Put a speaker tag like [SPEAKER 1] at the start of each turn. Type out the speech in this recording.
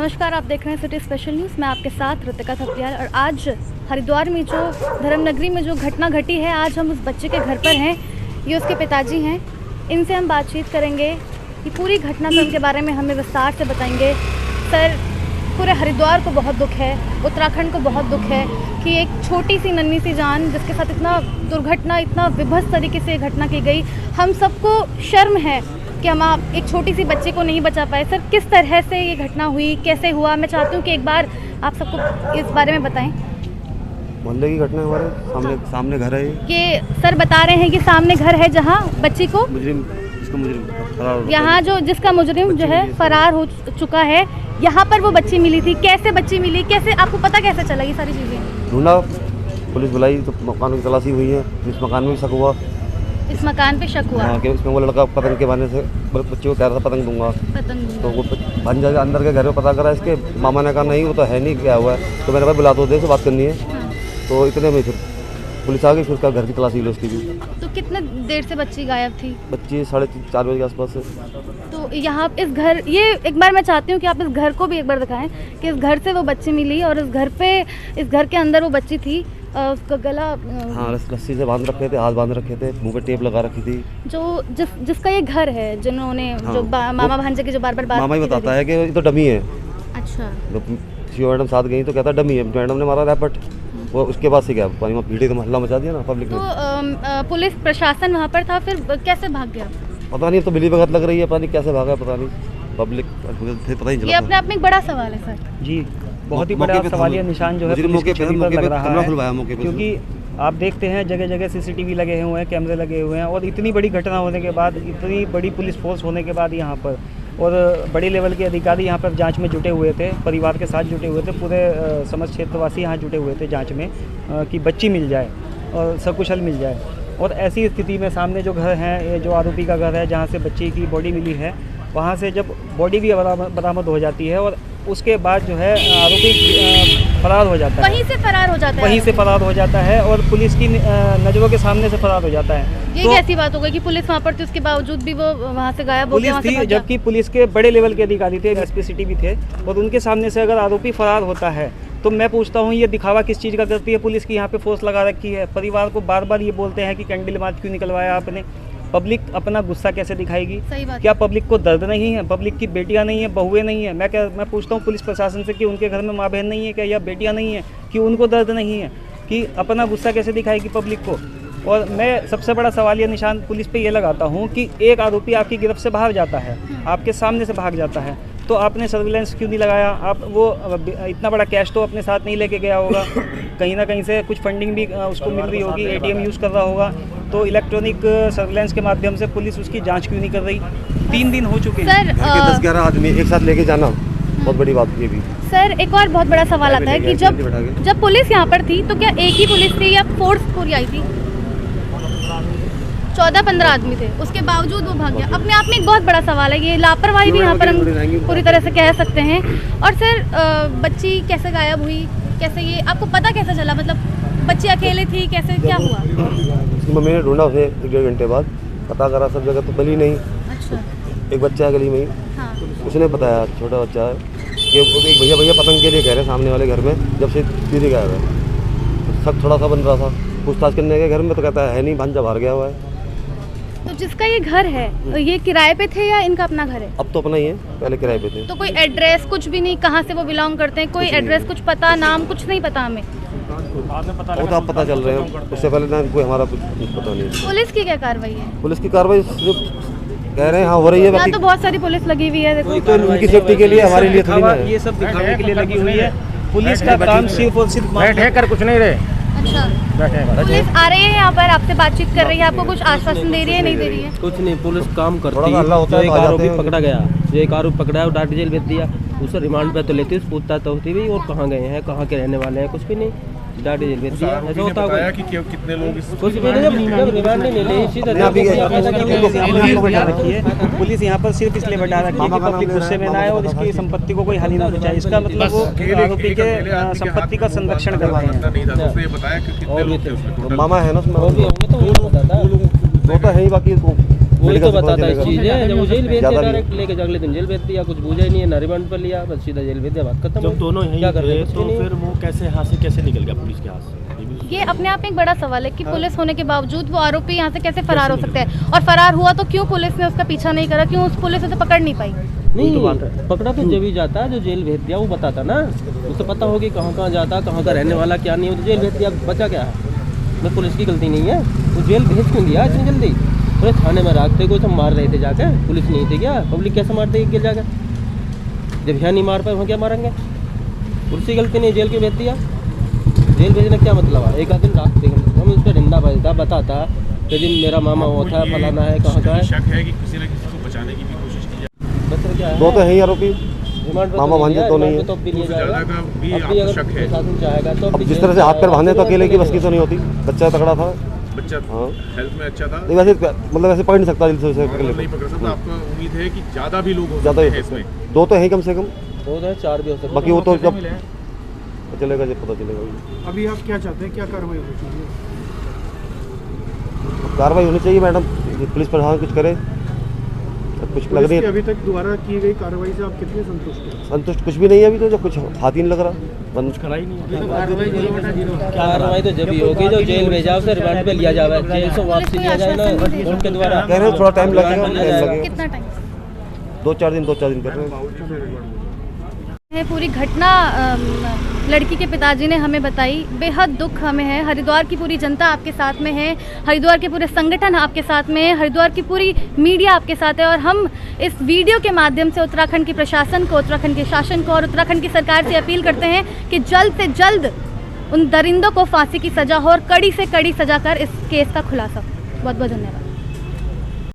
[SPEAKER 1] नमस्कार, आप देख रहे हैं सिटी स्पेशल न्यूज़। मैं आपके साथ ऋतिका थपलियाल। और आज हरिद्वार में जो धर्मनगरी में जो घटना घटी है, आज हम उस बच्चे के घर पर हैं। ये उसके पिताजी हैं, इनसे हम बातचीत करेंगे कि पूरी घटनाक्रम के बारे में हमें विस्तार से बताएंगे। सर, पूरे हरिद्वार को बहुत दुख है, उत्तराखंड को बहुत दुख है कि एक छोटी सी नन्ही सी जान जिसके साथ इतना दुर्घटना, इतना विभत्स तरीके से घटना की गई। हम सबको शर्म है कि हम आप एक छोटी सी बच्चे को नहीं बचा पाए। सर, किस तरह से ये घटना हुई, कैसे हुआ? मैं चाहती हूँ कि एक बार आप सबको इस बारे में बताएं।
[SPEAKER 2] मोहल्ले की घटना हमारे सामने घर है
[SPEAKER 1] ये सर बता रहे हैं कि सामने घर है जहाँ बच्ची को
[SPEAKER 2] मुजरिम फरार
[SPEAKER 1] यहाँ जो जिसका मुजरिम जो है फरार हो चुका है, यहाँ पर वो बच्ची मिली थी। कैसे बच्ची मिली, कैसे आपको पता कैसे चला? ये सारी चीज़ें
[SPEAKER 2] ढूंढा, पुलिस बुलाई तो मकान की तलाशी हुई है। इस मकान में भी शक हुआ,
[SPEAKER 1] इस मकान पे शक हुआ
[SPEAKER 2] कि उसमें वो लड़का पतंग के बहाने से बच्चे को कह रहा था पतंग दूंगा। तो वो भंजा के अंदर के घर में पता करा, इसके मामा ने कहा नहीं वो तो है नहीं, क्या हुआ है। तो मैंने कहा बुला तो दे, से बात करनी है। तो इतने में फिर पुलिस आ गई, फिर उसका घर की तलाशी ली उसकी भी।
[SPEAKER 1] तो कितने देर से बच्ची गायब थी?
[SPEAKER 2] बच्ची 3:30-4 बजे के आसपास से।
[SPEAKER 1] तो यहाँ इस घर, ये एक बार मैं चाहती हूँ कि आप इस घर को भी एक बार दिखाएं कि इस घर से वो बच्ची मिली और इस घर के अंदर वो बच्ची थी। उसका गला
[SPEAKER 2] रस्सी से बांध रखे थे, हाथ बांध रखे थे, मुंह पे टेप लगा रखी थी।
[SPEAKER 1] जिसका ये घर है, जिन्होंने जो मामा भांजे की जो बार बार बात
[SPEAKER 2] मामा ही बताता है कि ये तो डमी है।
[SPEAKER 1] अच्छा,
[SPEAKER 2] शिव मैडम साथ गई तो कहता डमी है, मैडम ने मारा रैपट। वो उसके बाद से क्या पानी में भीड़ तो हल्ला मचा दिया ना पब्लिक ने।
[SPEAKER 1] तो पुलिस प्रशासन वहाँ पर था, फिर कैसे भाग गया?
[SPEAKER 2] पता नहीं, तो मिली भगत लग रही है, पता नहीं कैसे भागा, पता नहीं पब्लिक फिर पता ही चला।
[SPEAKER 1] ये अपने आप में एक बड़ा सवाल है सर
[SPEAKER 3] जी, बहुत ही बड़ा सवालिया निशान जो है पुलिस की छवि पर लग रहा है, क्योंकि आप देखते हैं जगह जगह सीसीटीवी लगे हुए हैं, कैमरे लगे हुए हैं, और इतनी बड़ी घटना होने के बाद, इतनी बड़ी पुलिस फोर्स होने के बाद यहाँ पर, और बड़े लेवल के अधिकारी यहाँ पर जांच में जुटे हुए थे, परिवार के साथ जुटे हुए थे, पूरे समस्त क्षेत्रवासी यहाँ जुटे हुए थे जांच में कि बच्ची मिल जाए और सकुशल मिल जाए। और ऐसी स्थिति में सामने जो घर है, ये जो आरोपी का घर है जहाँ से बच्ची की बॉडी मिली है, वहाँ से जब बॉडी भी बरामद हो जाती है और उसके बाद जो है आरोपी फरार हो जाता है, वहीं से फरार हो जाता है और पुलिस की नज़रों के सामने से फरार हो जाता है।
[SPEAKER 1] ये कैसी बात हो गई कि पुलिस वहाँ पर थी, उसके बावजूद भी वो वहाँ से गायब हो गया?
[SPEAKER 3] पुलिस थी, जबकि पुलिस के बड़े लेवल के अधिकारी थे, एसपी सिटी भी थे, और उनके सामने से अगर आरोपी फरार होता है तो मैं पूछता हूँ ये दिखावा किस चीज़ का करती है पुलिस की? यहाँ पे फोर्स लगा रखी है, परिवार को बार बार ये बोलते हैं कि कैंडल मार्च क्यों निकलवाया आपने। पब्लिक अपना गुस्सा कैसे दिखाएगी? क्या पब्लिक को दर्द नहीं है? पब्लिक की बेटियां नहीं है, बहुएं नहीं है? मैं पूछता हूँ पुलिस प्रशासन से कि उनके घर में माँ बहन नहीं है क्या, या बेटियां नहीं है कि उनको दर्द नहीं है? कि अपना गुस्सा कैसे दिखाएगी पब्लिक को? और मैं सबसे बड़ा सवालिया निशान पुलिस पे ये लगाता हूँ कि एक आरोपी आपकी गिरफ्त से बाहर जाता है, आपके सामने से भाग जाता है, तो आपने सर्विलेंस क्यों नहीं लगाया? आप वो इतना बड़ा कैश तो अपने साथ नहीं लेके गया होगा, कहीं ना कहीं से कुछ फंडिंग भी उसको मिल रही होगी, एटीएम यूज़ कर रहा होगा, तो इलेक्ट्रॉनिक सर्विलेंस के माध्यम से पुलिस उसकी जांच क्यों नहीं कर रही? 3 दिन हो चुके हैं।
[SPEAKER 2] 10-11 आदमी एक साथ लेके जाना बहुत बड़ी बात ये भी।
[SPEAKER 1] सर, एक और बहुत बड़ा सवाल आता है कि जब पुलिस यहाँ पर थी तो क्या एक ही पुलिस थी या फोर्स पूरी आई थी? 14-15 आदमी थे, उसके बावजूद वो भाग गया। अपने आप में एक बहुत बड़ा सवाल है, ये लापरवाही भी यहाँ पर हम पूरी तरह से कह सकते हैं। और सर, बच्ची कैसे गायब हुई, कैसे ये आपको पता कैसे चला? मतलब बच्ची अकेले थी, कैसे, क्या हुआ?
[SPEAKER 2] उसकी मम्मी ने ढूंढा उसे 1-1.5 घंटे बाद, पता करा सब जगह तो मिली नहीं।
[SPEAKER 1] अच्छा,
[SPEAKER 2] एक बच्चा है गली में ही, उसने बताया, छोटा बच्चा है, कि एक भैया पतंग के लिए कह रहे सामने वाले घर में, जब से दीदी गायब है। सब थोड़ा सा बन रहा था, पूछताछ करने के घर में तो कहता है नहीं, भांजा बाहर गया हुआ है।
[SPEAKER 1] तो जिसका ये घर है, ये किराए पे थे या इनका अपना घर है?
[SPEAKER 2] अब तो अपना ही है, पहले किराए पे थे।
[SPEAKER 1] तो कोई एड्रेस कुछ भी नहीं, कहाँ से वो बिलोंग करते हैं? कोई एड्रेस, कुछ पता, नाम कुछ नहीं पता हमें?
[SPEAKER 2] वो तो आप पता चल रहे हो, उससे पहले ना कोई हमारा कुछ पता नहीं।
[SPEAKER 1] पुलिस की क्या कार्रवाई है?
[SPEAKER 2] पुलिस की कार्रवाई कह रहे हैं हाँ हो रही है,
[SPEAKER 1] यहाँ तो बहुत सारी पुलिस लगी हुई है, देखो।
[SPEAKER 2] तो उनकी सेफ्टी के लिए, हमारे लिए थोड़ी ना,
[SPEAKER 3] ये सब दिखाने के लिए लगी हुई है। पुलिस का काम सिर्फ और सिर्फ
[SPEAKER 4] बैठे कर कुछ नहीं रहे।
[SPEAKER 1] अच्छा, पुलिस आ रही है यहाँ पर, आपसे बातचीत कर रही है, आपको कुछ आश्वासन दे रही है, नहीं दे रही है?
[SPEAKER 5] कुछ नहीं, पुलिस काम करती है। जो एक आरोपी पकड़ा गया, पकड़ा है, वो डाटी जेल भेज दिया, उसे रिमांड पे तो लेती, पूछताछ तो होती भी, और कहाँ गए हैं, कहाँ के रहने वाले हैं, कुछ भी नहीं, डाटी जेल भेज दिया। ऐसा होता है कि कितने लोग कुछ भी नहीं, रिमांड नहीं ले सीधा।
[SPEAKER 3] पुलिस यहाँ पर सिर्फ इसलिए बैठा रखी है कि पब्लिक गुस्से में ना आए और इसकी संपत्ति को कोई हानि ना पहुंचाए। इसका मतलब वो आरोपी के संपत्ति का संरक्षण कर रहे हैं।
[SPEAKER 2] मामा है ना उसमें, वो तो है ही, बाकी
[SPEAKER 5] नहीं
[SPEAKER 2] मेडिकल
[SPEAKER 5] तो
[SPEAKER 2] से पता
[SPEAKER 5] बताता इस
[SPEAKER 2] चलेगा।
[SPEAKER 5] चीज है, जब वो जेल भेज दिया
[SPEAKER 2] ज़्यादा भी-
[SPEAKER 5] डायरेक्ट लेके अगले दिन जेल भेज दिया, कुछ पूछा ही नहीं है, ना रिमांड पर लिया, बस सीधा जेल भेज दिया, बात खत्म।
[SPEAKER 4] जब दोनों यहीं
[SPEAKER 5] क्या कर रहे
[SPEAKER 4] थे
[SPEAKER 5] हैं, कुछ
[SPEAKER 4] तो
[SPEAKER 5] भी नहीं।
[SPEAKER 4] फिर वो कैसे हाथ से कैसे निकल गया पुलिस के हाथ से? ये भी
[SPEAKER 1] ये अपने आप में एक बड़ा सवाल है कि पुलिस होने के बावजूद वो आरोपी यहाँ से कैसे फरार हो सकता है, और फरार हुआ तो क्यों पुलिस ने उसका पीछा नहीं करा, क्यों उस पुलिस उसे पकड़ नहीं पाई?
[SPEAKER 5] नहीं
[SPEAKER 4] तो बात है।
[SPEAKER 5] पकड़ा तो जब ही जाता जो जेल भेज दिया, वो बताता ना, उसे पता होगी कहाँ कहाँ जाता, कहाँ का रहने वाला क्या नहीं, वो तो जेल भेज दिया, बचा क्या है? मैं पुलिस की गलती नहीं है, वो जेल भेज क्यों दिया इतनी जल्दी? पूरे थाने में रखते, कोई सब मार रहे थे जाकर, पुलिस नहीं थी क्या? पब्लिक कैसे मारते गिर जाकर? जब यहाँ नहीं मार पाए वहाँ क्या मारेंगे? पुलिस की गलती नहीं, जेल क्यों भेज दिया? जेल भेजने का क्या मतलब है? एक आध दिन रखते हम उस पर निंदा बजता बताता कि जी मेरा मामा वो था, फलाना है, कहाँ का है,
[SPEAKER 6] शक है कि किसी न किसी को बचाने की भी कोशिश की जाए।
[SPEAKER 5] बस क्या है?
[SPEAKER 2] दो तो है ही आरोपी।
[SPEAKER 5] रिमांड पर
[SPEAKER 2] मामा
[SPEAKER 5] तो
[SPEAKER 2] भांजे
[SPEAKER 5] लिया,
[SPEAKER 2] तो नहीं
[SPEAKER 5] रिमांड
[SPEAKER 2] है।
[SPEAKER 5] पे तो अब भी लिया
[SPEAKER 6] उससे ज़्यादा
[SPEAKER 5] जाएगा।
[SPEAKER 6] का भी
[SPEAKER 5] अब
[SPEAKER 6] आपको
[SPEAKER 5] अगर
[SPEAKER 6] शक है।
[SPEAKER 5] प्रशासन चाहेगा तो
[SPEAKER 2] अब जिस तरह से हाथ पैर बांधे तो अकेले की बस की तो नहीं होती, बच्चा तगड़ा था।
[SPEAKER 6] बच्चा
[SPEAKER 2] हाँ।
[SPEAKER 6] हेल्थ में अच्छा था,
[SPEAKER 2] नहीं वैसे मतलब वैसे पकड़ नहीं सकता दिल से उसे
[SPEAKER 6] नॉर्मल
[SPEAKER 2] अकेले
[SPEAKER 6] नहीं
[SPEAKER 2] को।
[SPEAKER 6] पकड़ सकता। आपको उम्मीद है कि ज़्यादा भी लोग हो
[SPEAKER 2] ज़्यादा
[SPEAKER 6] सकते
[SPEAKER 2] ही
[SPEAKER 6] हैं
[SPEAKER 2] हो सकता
[SPEAKER 6] इसमें।
[SPEAKER 2] है। दो तो है ही कम से कम,
[SPEAKER 5] दो है, चार भी हो सकते
[SPEAKER 2] बाकी वो तो जब चलेगा जब पता चलेगा।
[SPEAKER 7] अभी आप क्या चाहते हैं, क्या कार्रवाई होनी चाहिए?
[SPEAKER 2] कार्रवाई होनी चाहिए मैडम, पुलिस प्रशासन कुछ करे। अब कुछ लग
[SPEAKER 7] पुलिस
[SPEAKER 2] रही
[SPEAKER 7] की
[SPEAKER 2] है
[SPEAKER 7] अभी तक दोबारा की गई कार्रवाई से आप कितने संतुष्ट हैं?
[SPEAKER 2] संतुष्ट कुछ भी नहीं है अभी तो, जब कुछ हाथ ही नहीं लग रहा बंद।
[SPEAKER 4] खड़ा ही नहीं है।
[SPEAKER 5] कार्रवाई तो जब भी होगी जो जेल भेजा उसे रिमांड पे लिया जाए, जेल से वापसी लिया जाए ना कोर्ट के द्वारा।
[SPEAKER 2] कह रहे हैं थोड़ा टाइम लगेगा, टाइम लगेगा,
[SPEAKER 1] कितना टाइम
[SPEAKER 2] 2-4 दिन कर रहे हैं।
[SPEAKER 1] है पूरी घटना लड़की के पिताजी ने हमें बताई। बेहद दुख हमें है, हरिद्वार की पूरी जनता आपके साथ में है, हरिद्वार के पूरे संगठन आपके साथ में है, हरिद्वार की पूरी मीडिया आपके साथ है, और हम इस वीडियो के माध्यम से उत्तराखंड के प्रशासन को, उत्तराखंड के शासन को और उत्तराखंड की सरकार से अपील करते हैं कि जल्द से जल्द उन दरिंदों को फांसी की सजा हो और कड़ी से कड़ी सजा कर इस केस का खुलासा। बहुत बहुत धन्यवाद।